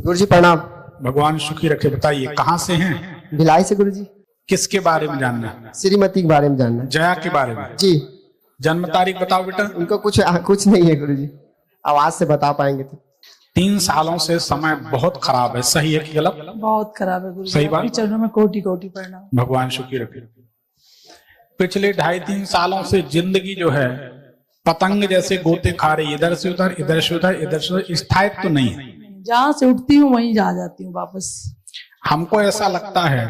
गुरुजी प्रणाम। भगवान सुखी रखे। बताइए कहाँ से हैं? भिलाई से गुरुजी। किसके बारे में जानना है? श्रीमती के बारे में जानना है। जया के बारे में जी। जन्म तारीख बताओ बेटा। उनको कुछ नहीं है गुरुजी, आवाज से बता पाएंगे तो। 3 सालों से समय बहुत खराब है, सही है कि गलत? बहुत खराब है गुरुजी। सही बात। आपके चरणों में कोटि कोटि प्रणाम। भगवान सुखी रखे। पिछले 2.5-3 सालों से जिंदगी जो है पतंग जैसे गोते खा रही, इधर से उधर, इधर से उधर, इधर से उधर, स्थायित्व तो नहीं है। जहाँ से उठती हूँ वहीं जा जाती हूँ वापस। हमको ऐसा लगता है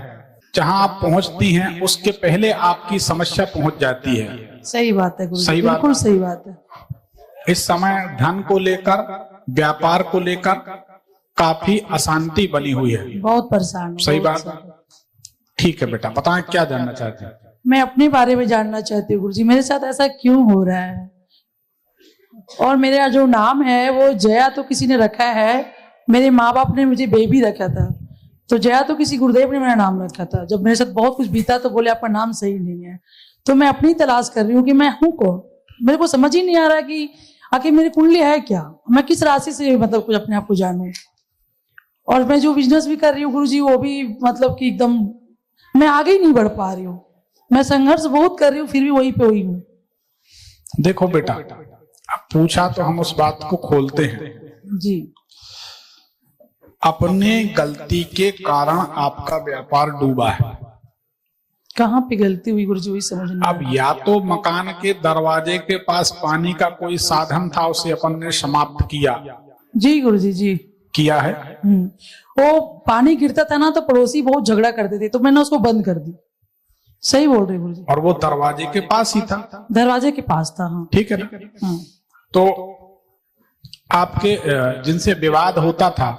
जहां आप पहुंचती हैं उसके पहले आपकी समस्या पहुंच जाती है। सही बात है गुरुजी, सही बात। बिल्कुल सही बात है। इस समय धन को लेकर, व्यापार को लेकर काफी अशांति बनी हुई है। बहुत परेशान हूँ। सही बहुत बात। ठीक है बेटा, बताएं क्या जानना चाहते हैं? मैं अपने बारे में जानना चाहती हूँ गुरुजी, मेरे साथ ऐसा क्यों हो रहा है? और मेरा जो नाम है वो जया तो किसी ने रखा है, मेरे माँ बाप ने मुझे बेबी रखा था, तो जया तो किसी गुरुदेव ने मेरा नाम रखा था। जब मेरे साथ बहुत कुछ बीता तो बोले आपका नाम सही नहीं है। तो मैं अपनी तलाश कर रही हूँ कि मैं हूँ कौन। मेरे को समझ ही नहीं आ रहा कि आखिर मेरी कुंडली है क्या, मैं किस राशि से मतलब कुछ अपने आप को जानूं। और मैं जो बिजनेस भी कर रही हूँ गुरुजी वो भी मतलब कि एकदम मैं आगे ही नहीं बढ़ पा रही हूँ। मैं संघर्ष बहुत कर रही हूँ फिर भी वहीं पे वही हूँ। देखो बेटा, अब पूछा तो हम उस बात को खोलते हैं। जी। अपने गलती के कारण आपका व्यापार डूबा है। कहाँ पे गलती हुई गुरुजी वही समझ नहीं आ अब रहा। या तो मकान के दरवाजे के पास पानी का कोई साधन था, उसे अपन ने समाप्त किया। जी गुरुजी जी। किया है। वो पानी गिरता था ना तो पड़ोसी बहुत झगड़ा करते थे, तो मैंने उसको बंद कर दी। सही बोल रहे गुरुजी। और वो दरवाजे के पास ही था। दरवाजे के पास था। हाँ ठीक है ना? हाँ। तो आपके जिनसे विवाद होता था,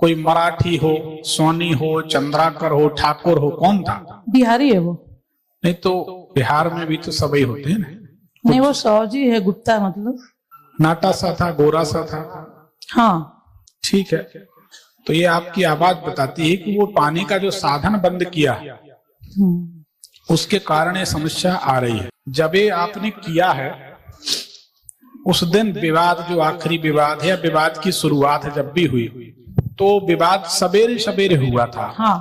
कोई मराठी हो, सोनी हो, चंद्राकर हो, ठाकुर हो, कौन था? बिहारी है वो। नहीं तो बिहार में भी तो सभी होते हैं ना। नहीं वो सौजी है, गुप्ता मतलब। नाटा सा था, गोरा सा था। हाँ ठीक है। तो ये आपकी आवाज बताती है कि वो पानी का जो साधन बंद किया उसके कारण ये समस्या आ रही है। जब ये आपने किया है उस दिन विवाद, जो आखिरी विवाद है या विवाद की शुरुआत है जब भी हुई, तो विवाद सवेरे सवेरे हुआ था। हाँ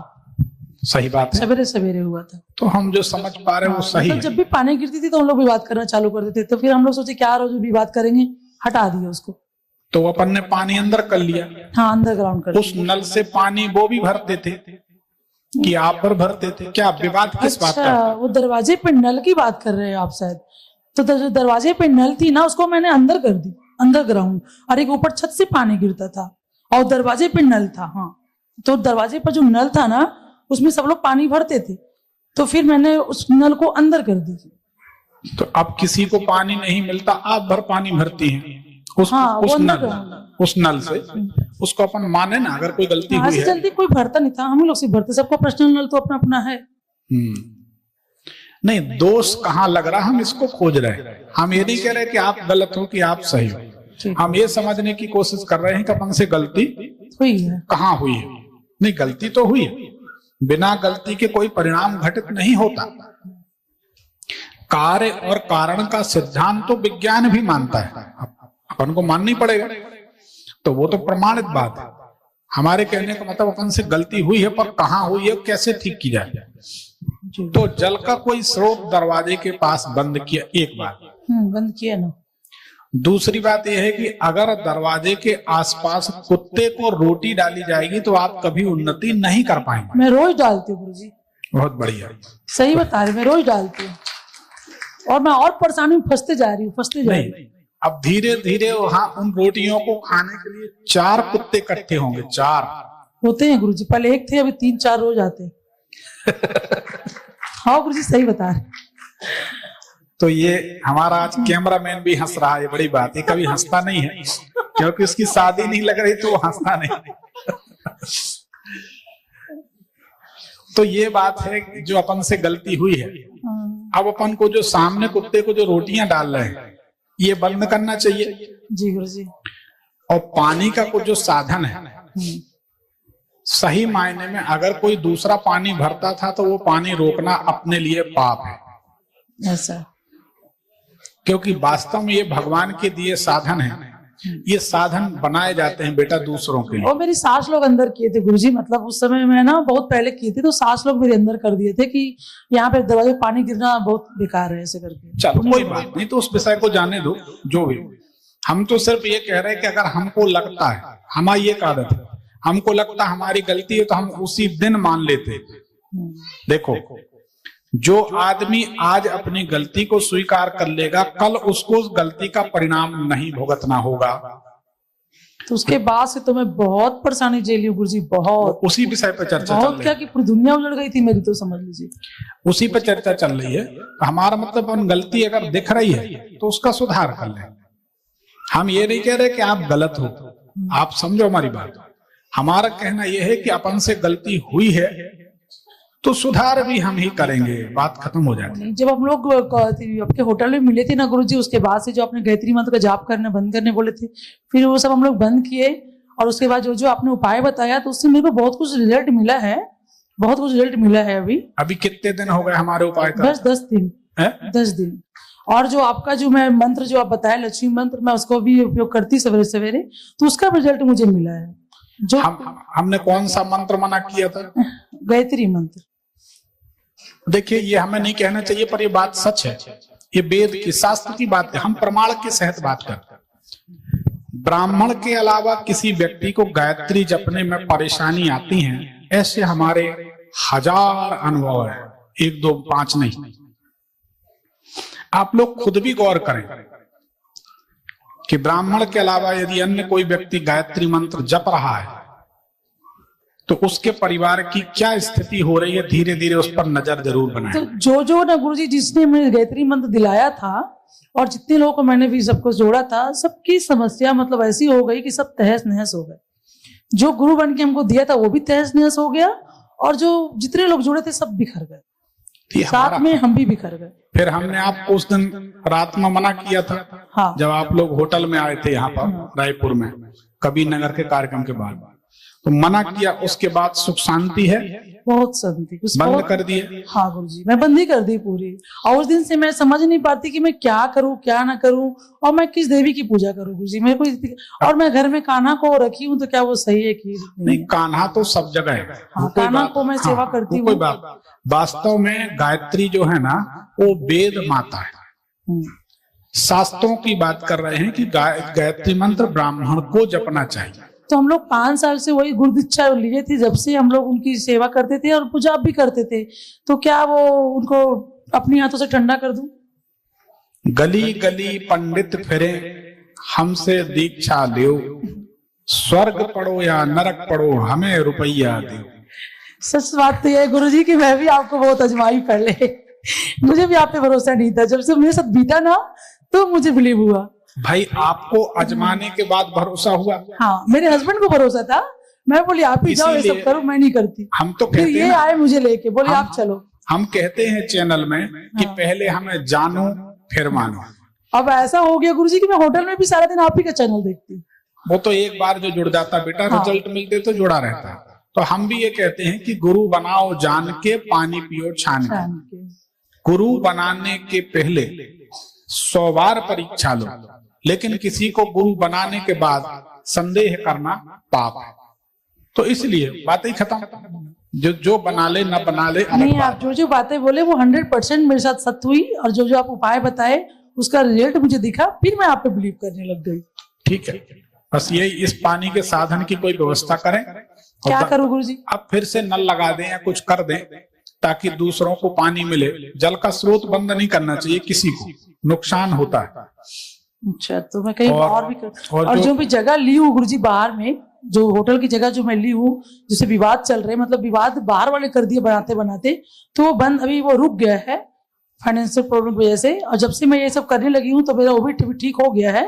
सही बात है। सवेरे सवेरे हुआ था। तो हम जो समझ पा रहे हैं वो सही मतलब है। जब भी पानी गिरती थी तो हम लोग विवाद करना चालू कर देते, तो फिर हम लोग सोचे क्या रोज विवाद करेंगे, हटा दिया उसको। तो अपन ने पानी अंदर कर लिया। हाँ अंडरग्राउंड कर उस नल से पानी वो भी भरते थे कि आप पर भरते थे? क्या विवाद किस बात का? अच्छा वो दरवाजे पे नल की बात कर रहे हैं आप शायद। तो जो दरवाजे पे नल थी ना उसको मैंने अंदर कर दी, अंडरग्राउंड। और एक ऊपर छत से पानी गिरता था और दरवाजे पे नल था। हाँ तो दरवाजे पर जो नल था ना उसमें सब लोग पानी भरते थे, तो फिर मैंने उस नल को अंदर कर दी। तो अब किसी को पानी नहीं मिलता, आप भर पानी भरती हैं उस नल से। उसको अपन माने ना, अगर कोई गलती हुई है। जल्दी कोई भरता नहीं था, हम लोग से भरते, सबका पर्सनल नल तो अपना अपना है। नहीं, दोष कहाँ लग रहा हम इसको खोज रहे हैं। हम ये नहीं कह रहे कि आप गलत हो कि आप सही हो, हम ये समझने की कोशिश कर रहे हैं कि अपन से गलती हुई है, कहाँ हुई है। नहीं, गलती तो हुई है, बिना गलती के कोई परिणाम घटित नहीं होता। कार्य और कारण का सिद्धांत तो विज्ञान भी मानता है, अपन को माननी पड़ेगा। तो वो तो प्रमाणित बात है। हमारे कहने का मतलब अपन से गलती हुई है, पर कहाँ हुई है, कैसे ठीक की जाए। तो जल का कोई स्रोत दरवाजे के पास बंद किया, एक बात बंद किया ना। दूसरी बात यह है कि अगर दरवाजे के आसपास कुत्ते को रोटी डाली जाएगी तो आप कभी उन्नति नहीं कर पाएंगे। मैं रोज डालती हूँ गुरुजी। बहुत बढ़िया, सही बता रहे, मैं रोज डालती हूँ और मैं और परेशानी में फंसते जा रही हूँ। अब धीरे धीरे वहां उन रोटियों को खाने के लिए 4 कुत्ते इकट्ठे होंगे। 4 होते हैं गुरुजी, पहले 1 थे, अभी 3-4 रोज आते हैं। हाँ गुरुजी सही बता रहे। तो ये हमारा आज कैमरामैन भी हंस रहा है, बड़ी बात है। कभी हंसता नहीं है क्योंकि उसकी शादी नहीं लग रही तो वो हंसता नहीं। तो ये बात है जो अपन से गलती हुई है। अब अपन को जो सामने कुत्ते को जो रोटियां डाल रहे हैं ये बंद करना चाहिए। जी गुरुजी। और पानी का कुछ जो साधन है, सही मायने में अगर कोई दूसरा पानी भरता था तो वो पानी रोकना अपने लिए पाप है। ऐसा, क्योंकि वास्तव में ये भगवान के दिए साधन है। ये साधन बनाए जाते हैं बेटा दूसरों के लिए। और मेरी सास लोग अंदर किए थे गुरुजी, मतलब उस समय मैं ना बहुत पहले किए थे, तो सास लोग मेरे अंदर कर दिए थे कि यहाँ पे दरवाजे पे पानी गिरना बहुत बेकार है, ऐसे करके। चलो कोई बात नहीं, तो उस विषय को जाने दो जो भी। हम तो सिर्फ ये कह रहे हैं कि अगर हमको लगता है, हमारी एक आदत है, हमको लगता है हमारी गलती है तो हम उसी दिन मान लेते हैं। देखो, जो आदमी आज अपनी गलती को स्वीकार कर लेगा, कल उसको उस गलती का परिणाम नहीं भुगतना होगा। तो उसके बाद से तो मैं बहुत परेशानी झेली हूँ गुरुजी, बहुत। उसी विषय पर चर्चा चल बहुत रही क्या है। कि पूरी दुनिया उजड़ गई थी मेरी, तो समझ लीजिए। उसी पर चर्चा चल रही है। तो हमारा मतलब अपन गलती अगर दिख रही है तो उसका सुधार कर लें। हम ये नहीं कह रहे कि आप गलत हो, आप समझो हमारी बात। हमारा कहना यह है कि अपन से गलती हुई है तो सुधार भी हम ही करेंगे, बात खत्म हो जाती है। जब हम लोग आपके होटल में मिले थे ना गुरुजी, उसके बाद से जो आपने गायत्री मंत्र का जाप करने बंद करने बोले थे, फिर वो सब हम लोग बंद किए, और उसके बाद जो जो आपने उपाय बताया, तो उससे मेरे को बहुत कुछ रिजल्ट मिला है, बहुत कुछ रिजल्ट मिला है। अभी कितने दिन हो गए हमारे उपाय का? 10 दिन है? 10 दिन। और जो आपका जो मैं मंत्र जो आप बताया लक्ष्मी मंत्र, मैं उसको भी उपयोग करती सवेरे सवेरे, तो उसका रिजल्ट मुझे मिला है। जो हमने कौन सा मंत्र मना किया था? गायत्री मंत्र। देखिए, ये हमें नहीं कहना चाहिए, पर ये बात सच है, ये वेद की शास्त्र की बात है, हम प्रमाण के सहित बात करते हैं। ब्राह्मण के अलावा किसी व्यक्ति को गायत्री जपने में परेशानी आती है, ऐसे हमारे हजार अनुभव है, 1 2 5 नहीं। आप लोग खुद भी गौर करें कि ब्राह्मण के अलावा यदि अन्य कोई व्यक्ति गायत्री मंत्र जप रहा है तो उसके परिवार की क्या स्थिति हो रही है, धीरे धीरे उस पर नजर जरूर बनाएं। तो जो ना गुरुजी जिसने मुझे गायत्री मंत्र दिलाया था, और जितने लोगों को मैंने भी सबको जोड़ा था, सबकी समस्या मतलब ऐसी हो गई कि सब तहस नहस हो गए। जो गुरु बन के हमको दिया था वो भी तहस नहस हो गया, और जो जितने लोग जुड़े थे सब बिखर गए, साथ में हम भी बिखर गए। फिर हमने आपको उस दिन रात में मना किया था। हाँ। जब आप लोग होटल में आए थे यहाँ पर रायपुर में, कबीर नगर के कार्यक्रम के बाद, तो मना किया। उसके बाद सुख शांति है, बहुत शांति। बंद कर दिए? हाँ गुरुजी, मैं बंद ही कर दी पूरी। और उस दिन से मैं समझ नहीं पाती कि मैं क्या करूं क्या ना करूं, और मैं किस देवी की पूजा करूं गुरुजी। मेरे को, और मैं घर में कान्हा को रखी हूं, तो क्या वो सही है कि नहीं? कान्हा तो सब जगह है। हाँ, कान्हा को मैं सेवा करती हूँ। कोई बात, वास्तव में गायत्री जो है ना, वो वेद माता है। शास्त्रों की बात कर रहे हैं कि गायत्री मंत्र ब्राह्मण को जपना चाहिए। तो हम लोग 5 साल से वही गुरु दीक्षा लिए थे, जब से हम लोग उनकी सेवा करते थे और पूजा भी करते थे। तो क्या वो उनको अपनी हाथों से ठंडा कर दूं? गली गली पंडित फिरे, हमसे दीक्षा लो, स्वर्ग पढ़ो या नरक पढ़ो, हमें रुपया दो। सच बात तो यह है गुरुजी कि मैं भी आपको बहुत आजमाई पहले, मुझे भी आप पे भरोसा नहीं था। जब से मेरे साथ बीता ना, तो मुझे बिलीव हुआ। भाई, आपको आजमाने के बाद भरोसा हुआ? हाँ, मेरे हस्बैंड को भरोसा था। मैं बोली आप ही जाओ, ये सब करो, मैं नहीं करती। हम तो फिर ये आए मुझे लेके, बोले आप चलो। हम कहते हैं चैनल में कि पहले हमें जानो फिर मानो। अब ऐसा हो गया गुरुजी कि मैं होटल में भी सारा दिन आप ही का चैनल देखती हूँ। वो तो एक बार जो जुड़ जाता बेटा, रिजल्ट मिलते तो जुड़ा रहता। तो हम भी ये कहते हैं कि गुरु बनाओ जान के, पानी पियो छान के। गुरु बनाने के पहले 100 बार परीक्षा लो, लेकिन किसी को गुरु बनाने के बाद संदेह करना पाप है। तो इसलिए बात ही खत्म। जो बना ले न बना ले, नहीं, आप जो जो बातें बोले वो 100% मेरे साथ सत्य हुई, और जो जो आप उपाय बताए उसका रिजल्ट मुझे दिखा, फिर मैं आप पे बिलीव करने लग गई। ठीक है, बस यही, इस पानी के साधन की कोई व्यवस्था करें। क्या करूं गुरुजी? अब फिर से नल लगा दें या कुछ कर दें ताकि दूसरों को पानी मिले। जल का स्रोत बंद नहीं करना चाहिए, किसी को नुकसान होता है। अच्छा, तो मैं कहीं और भी और जो भी जगह ली हूँ गुरुजी बाहर में, जो होटल की जगह जो मैं ली हूँ, जिससे विवाद चल रहे, मतलब विवाद बाहर वाले कर दिए बनाते बनाते, तो वो बंद, अभी वो रुक गया है फाइनेंशियल प्रॉब्लम की वजह से। और जब से मैं ये सब करने लगी हूँ तो मेरा वो भी ठीक हो गया है।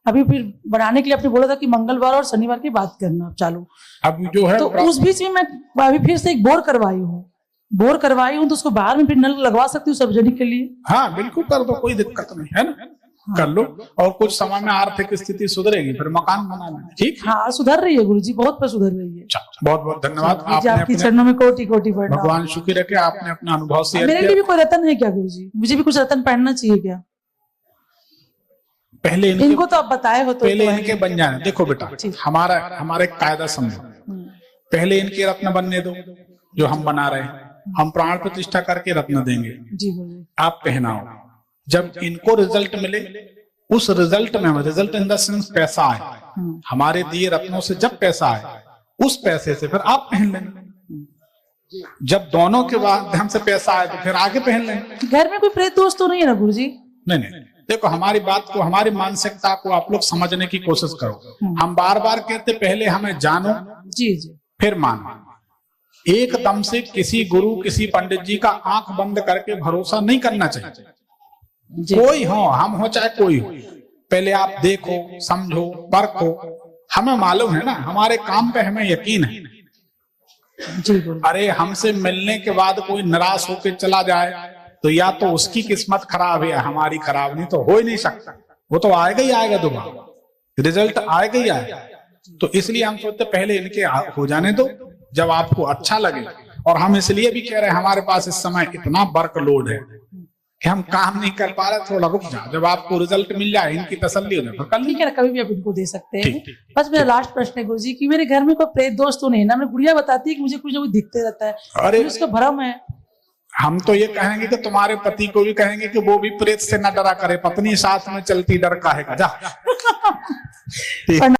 अभी फिर बनाने के लिए आपने बोला था कि मंगलवार और शनिवार की बात करना चालू। अब जो है, तो उस बीच में मैं अभी फिर से एक बोर करवाई हूँ, तो उसको बाहर में फिर नल लगवा सकती हूँ सार्वजनिक के लिए। हाँ बिल्कुल कर दो, कोई दिक्कत नहीं है ना। हाँ। कर लो, और कुछ समय में आर्थिक स्थिति सुधरेगी, फिर मकान बना लेना। ठीक, हाँ सुधर रही है गुरुजी, बहुत पर सुधर रही है। बहुत बहुत धन्यवाद। आपके चरणों में कोटि कोटि प्रणाम। भगवान शुक्र है कि आपने अपना अनुभव शेयर किया। मेरे लिए भी कोई रतन है क्या गुरुजी? मुझे भी कुछ रतन पहनना चाहिए क्या? पहले इनको तो आप बताए हो तो पहले इनके बन जाने। देखो बेटा, हमारा एक कायदा समझो। पहले इनके रत्न बनने दो जो हम बना रहे हैं। हम प्राण प्रतिष्ठा करके रत्न देंगे, जी गुरुजी। आप पहनाओ। जब इनको रिजल्ट मिले, उस रिजल्ट में, रिजल्ट इन द सेंस पैसा आए, हमारे दिए रत्नों से जब पैसा आए, उस पैसे से फिर आप पहन लेंगे। जब दोनों के बाद हमसे पैसा आए तो फिर आगे पहन लेंगे। घर में कोई प्रेत दोष तो नहीं है ना गुरुजी? नहीं, देखो हमारी बात को, हमारी मानसिकता को आप लोग समझने की कोशिश करो। हम बार बार कहते पहले हमें जानो, जी जी, फिर मानो। एकदम से किसी गुरु, किसी पंडित जी का आंख बंद करके भरोसा नहीं करना चाहिए। कोई हो, हम हो चाहे कोई हो, पहले आप देखो, समझो, परखो। हमें मालूम है ना, हमारे काम पे हमें यकीन है। जी, अरे हमसे मिलने के बाद कोई निराश होकर चला जाए तो या तो उसकी किस्मत खराब है या हमारी खराब, नहीं तो हो ही नहीं सकता। वो तो आएगा ही आएगा, दोबारा रिजल्ट आएगा ही आएगा। तो इसलिए हम सोचते पहले इनके हो जाने दो, जब आपको अच्छा लगे। और हम इसलिए भी कह रहे हैं हमारे पास इस समय इतना वर्कलोड है कि हम काम नहीं कर पा रहे, थोड़ा रुक जाओ, जब आपको रिजल्ट मिल जाए, इनकी तसल्ली हो जाए, ठीक है ना, कभी भी आप इनको दे सकते हैं। बस मेरा लास्ट प्रश्न है गुरुजी कि मेरे घर में कोई प्रेत दोष तो नहीं ना? मेरी गुड़िया बताती है कि मुझे कुछ ना कुछ दिखते रहता है, अरे उसका भ्रम है। हम तो ये कहेंगे कि तुम्हारे पति को भी कहेंगे कि वो भी प्रेत से न डरा करे, पत्नी साथ में चलती डर काहे का। जा